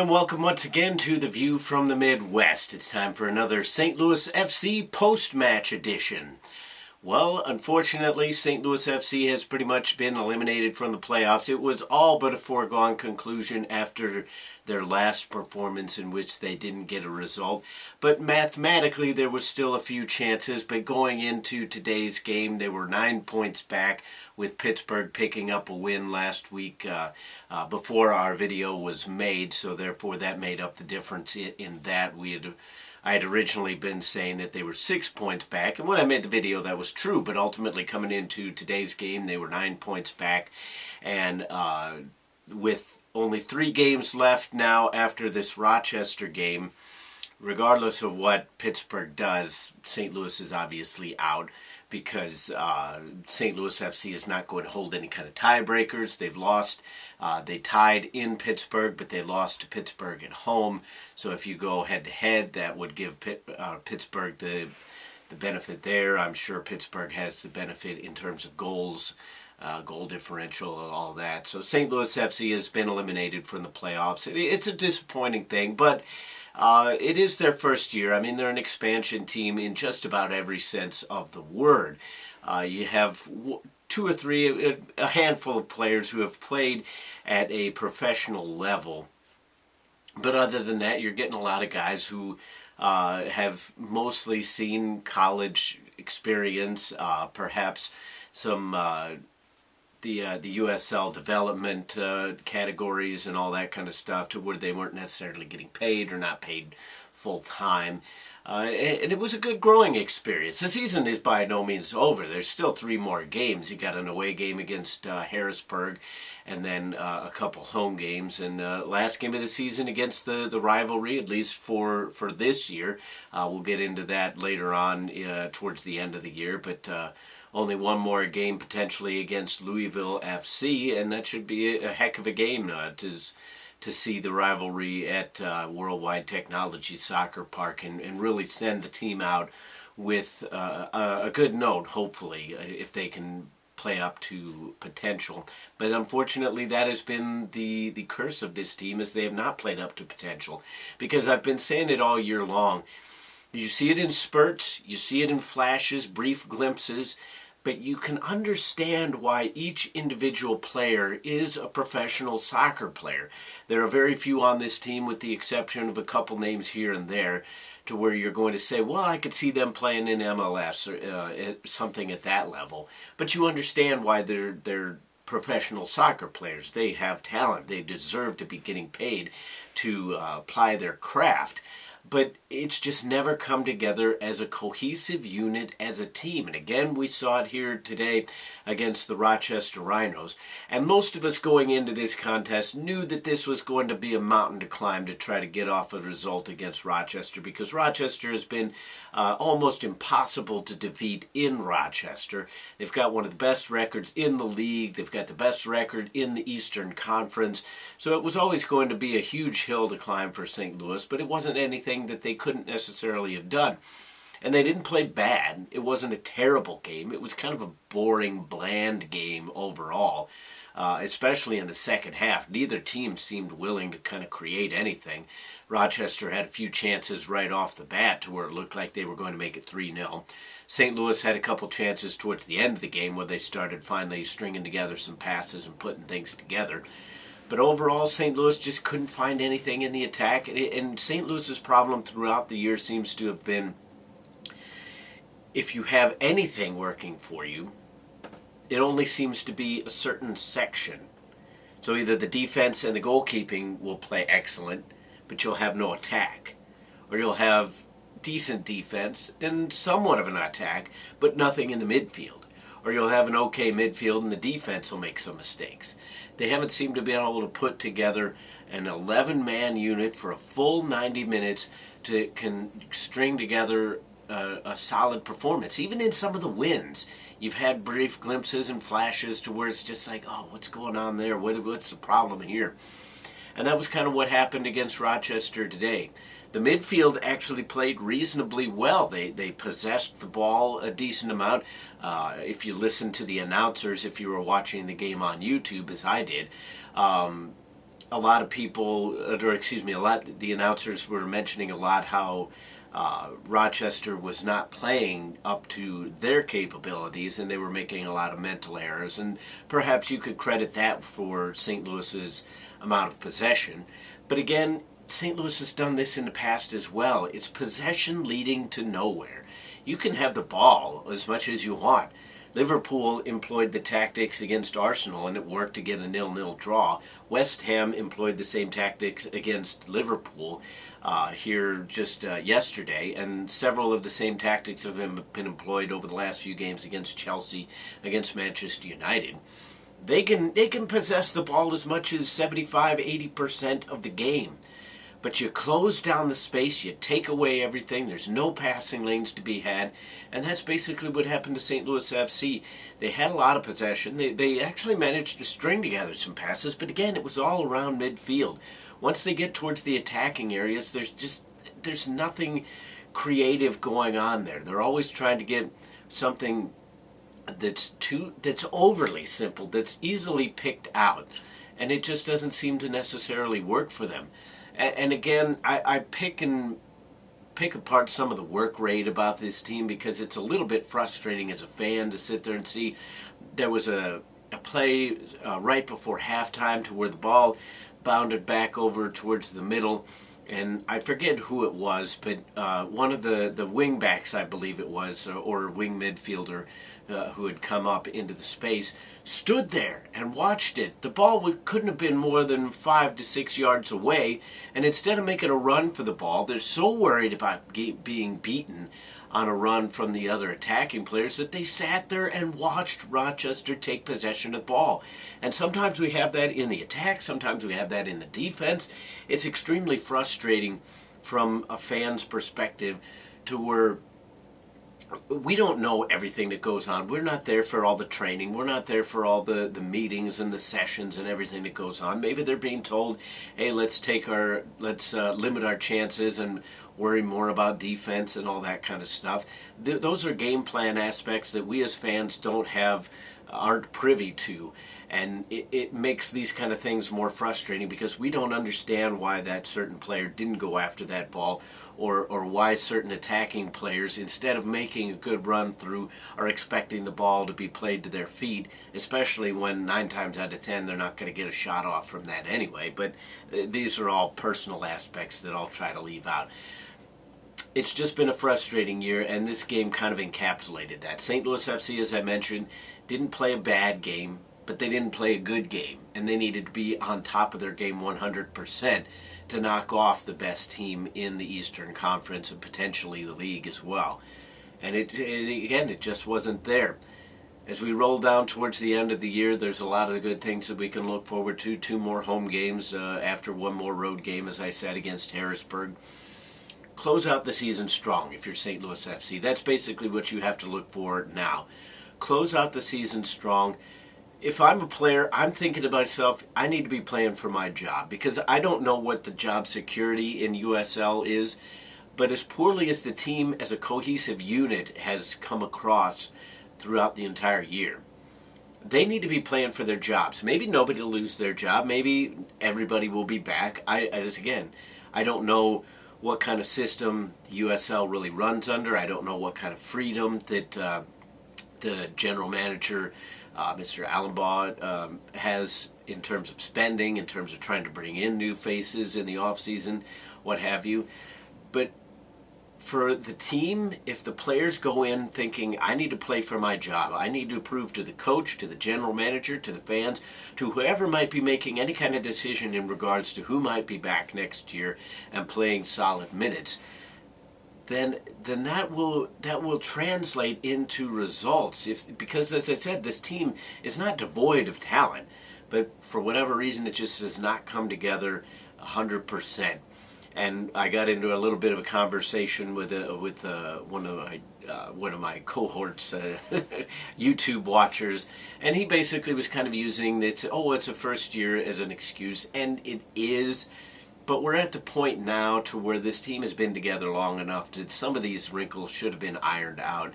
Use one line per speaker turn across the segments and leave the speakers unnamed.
and welcome once again to The View from the Midwest. It's time for another St. Louis FC post-match edition. Well, unfortunately, St. Louis FC has pretty much been eliminated from the playoffs. It was all but a foregone conclusion after their last performance in which they didn't get a result. But mathematically, there was still a few chances. But going into today's game, they were 9 points back, with Pittsburgh picking up a win last week before our video was made. So therefore, that made up the difference in that. I had originally been saying that they were 6 points back, and when I made the video that was true, but ultimately coming into today's game they were 9 points back, and with only 3 games left now after this Rochester game, regardless of what Pittsburgh does, St. Louis is obviously out, because St. Louis FC is not going to hold any kind of tiebreakers. They've lost. They tied in Pittsburgh, but they lost to Pittsburgh at home. So if you go head-to-head, that would give Pittsburgh the benefit there. I'm sure Pittsburgh has the benefit in terms of goals, goal differential, and all that. So St. Louis FC has been eliminated from the playoffs. It's a disappointing thing, but it is their first year. I mean, they're an expansion team in just about every sense of the word. You have 2 or 3, a handful of players who have played at a professional level. But other than that, you're getting a lot of guys who have mostly seen college experience, perhaps some the USL development categories and all that kind of stuff, to where they weren't necessarily getting paid or not paid full time. And it was a good growing experience. The season is by no means over. There's still 3 more games. You got an away game against Harrisburg, and then a couple home games, and the last game of the season against the rivalry, at least for this year. We'll get into that later on towards the end of the year, but only 1 more game potentially against Louisville FC, and that should be a heck of a game to see the rivalry at Worldwide Technology Soccer Park and really send the team out with a good note, hopefully, if they can play up to potential. But unfortunately, that has been the curse of this team, is they have not played up to potential. Because I've been saying it all year long. You see it in spurts, you see it in flashes, brief glimpses, but you can understand why each individual player is a professional soccer player. There are very few on this team, with the exception of a couple names here and there, to where you're going to say, well, I could see them playing in MLS or something at that level. But you understand why they're professional soccer players. They have talent. They deserve to be getting paid to ply their craft. But it's just never come together as a cohesive unit, as a team. And again, we saw it here today against the Rochester Rhinos. And most of us going into this contest knew that this was going to be a mountain to climb to try to get off a result against Rochester, because Rochester has been almost impossible to defeat in Rochester. They've got one of the best records in the league. They've got the best record in the Eastern Conference. So it was always going to be a huge hill to climb for St. Louis, but it wasn't anything that they couldn't necessarily have done. And they didn't play bad. It wasn't a terrible game. It was kind of a boring, bland game overall, especially in the second half. Neither team seemed willing to kind of create anything. Rochester had a few chances right off the bat to where it looked like they were going to make it 3-0. St. Louis had a couple chances towards the end of the game where they started finally stringing together some passes and putting things together. But overall, St. Louis just couldn't find anything in the attack. And St. Louis's problem throughout the year seems to have been, if you have anything working for you, it only seems to be a certain section. So either the defense and the goalkeeping will play excellent, but you'll have no attack. Or you'll have decent defense and somewhat of an attack, but nothing in the midfield. Or you'll have an okay midfield and the defense will make some mistakes. They haven't seemed to be able to put together an 11-man unit for a full 90 minutes to can string together a solid performance. Even in some of the wins, you've had brief glimpses and flashes to where it's just like, oh, what's going on there? What's the problem here? And that was kind of what happened against Rochester today. The midfield actually played reasonably well. They possessed the ball a decent amount. If you listen to the announcers, if you were watching the game on YouTube, as I did, a lot of people, or excuse me, the announcers were mentioning a lot how Rochester was not playing up to their capabilities, and they were making a lot of mental errors, and perhaps you could credit that for St. Louis's amount of possession. But again, St. Louis has done this in the past as well. It's possession leading to nowhere. You can have the ball as much as you want. Liverpool employed the tactics against Arsenal, and it worked to get a 0-0 draw. West Ham employed the same tactics against Liverpool here just yesterday, and several of the same tactics have been employed over the last few games against Chelsea, against Manchester United. They can possess the ball as much as 75-80% of the game. But you close down the space, you take away everything, there's no passing lanes to be had, and that's basically what happened to St. Louis FC. They had a lot of possession, they actually managed to string together some passes, but again, it was all around midfield. Once they get towards the attacking areas, there's nothing creative going on there. They're always trying to get something that's overly simple, that's easily picked out, and it just doesn't seem to necessarily work for them. And again, I pick apart some of the work rate about this team because it's a little bit frustrating as a fan to sit there and see. There was a play right before halftime to where the ball bounded back over towards the middle, and I forget who it was, but one of the wing backs, I believe it was, or wing midfielder who had come up into the space, stood there and watched it. The ball couldn't have been more than 5 to 6 yards away, and instead of making a run for the ball, they're so worried about being beaten on a run from the other attacking players that they sat there and watched Rochester take possession of the ball. And sometimes we have that in the attack, sometimes we have that in the defense. It's extremely frustrating from a fan's perspective to where we don't know everything that goes on. We're not there for all the training. We're not there for all the meetings and the sessions and everything that goes on. Maybe they're being told, hey, let's limit our chances and worry more about defense and all that kind of stuff. Those are game plan aspects that we as fans aren't privy to. And it makes these kind of things more frustrating because we don't understand why that certain player didn't go after that ball, or why certain attacking players, instead of making a good run through, are expecting the ball to be played to their feet, especially when 9 times out of 10 they're not going to get a shot off from that anyway. But these are all personal aspects that I'll try to leave out. It's just been a frustrating year, and this game kind of encapsulated that. St. Louis FC, as I mentioned, didn't play a bad game, but they didn't play a good game, and they needed to be on top of their game 100% to knock off the best team in the Eastern Conference and potentially the league as well. And it just wasn't there. As we roll down towards the end of the year, there's a lot of good things that we can look forward to. 2 more home games after 1 more road game, as I said, against Harrisburg. Close out the season strong if you're St. Louis FC. That's basically what you have to look for now. Close out the season strong. If I'm a player, I'm thinking to myself, I need to be playing for my job, because I don't know what the job security in USL is, but as poorly as the team as a cohesive unit has come across throughout the entire year, they need to be playing for their jobs. Maybe nobody will lose their job. Maybe everybody will be back. I don't know what kind of system USL really runs under. I don't know what kind of freedom that the general manager, Mr. Allenbaugh, has in terms of spending, in terms of trying to bring in new faces in the off-season, what have you. But for the team, if the players go in thinking, I need to play for my job, I need to prove to the coach, to the general manager, to the fans, to whoever might be making any kind of decision in regards to who might be back next year and playing solid minutes, then that will translate into results. Because as I said, this team is not devoid of talent, but for whatever reason it just does not come together 100%. And I got into a little bit of a conversation with one of my cohorts, YouTube watchers, and he basically was kind of using it's a first year as an excuse, and it is. But we're at the point now to where this team has been together long enough that some of these wrinkles should have been ironed out.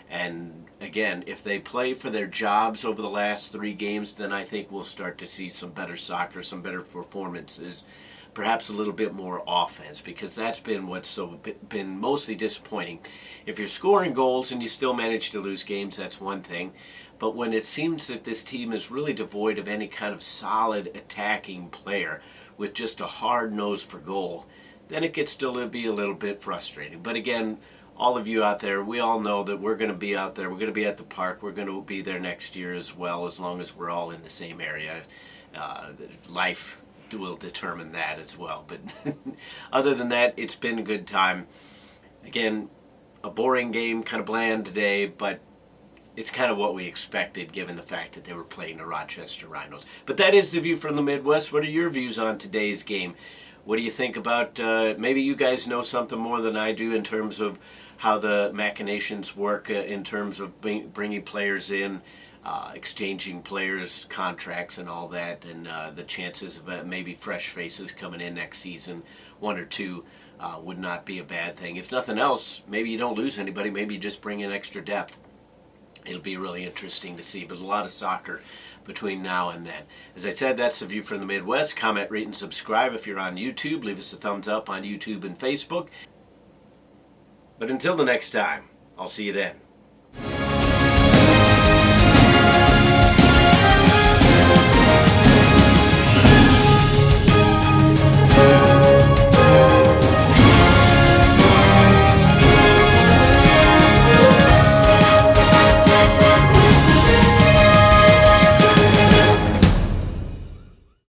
And again, if they play for their jobs over the last 3 games, then I think we'll start to see some better soccer, some better performances, perhaps a little bit more offense, because that's been what's been mostly disappointing. If you're scoring goals and you still manage to lose games, that's one thing. But when it seems that this team is really devoid of any kind of solid attacking player with just a hard nose for goal, then it gets to be a little bit frustrating. But again, all of you out there, we all know that we're going to be out there. We're going to be at the park. We're going to be there next year as well, as long as we're all in the same area. Life will determine that as well. But other than that, it's been a good time. Again, a boring game, kind of bland today, but it's kind of what we expected given the fact that they were playing the Rochester Rhinos. But that is the view from the Midwest. What are your views on today's game? What do you think about, maybe you guys know something more than I do in terms of how the machinations work in terms of bringing players in, exchanging players' contracts and all that, and the chances of maybe fresh faces coming in next season, 1 or 2, would not be a bad thing. If nothing else, maybe you don't lose anybody, maybe you just bring in extra depth. It'll be really interesting to see, but a lot of soccer between now and then. As I said, that's the view from the Midwest. Comment, rate, and subscribe if you're on YouTube. Leave us a thumbs up on YouTube and Facebook. But until the next time, I'll see you then.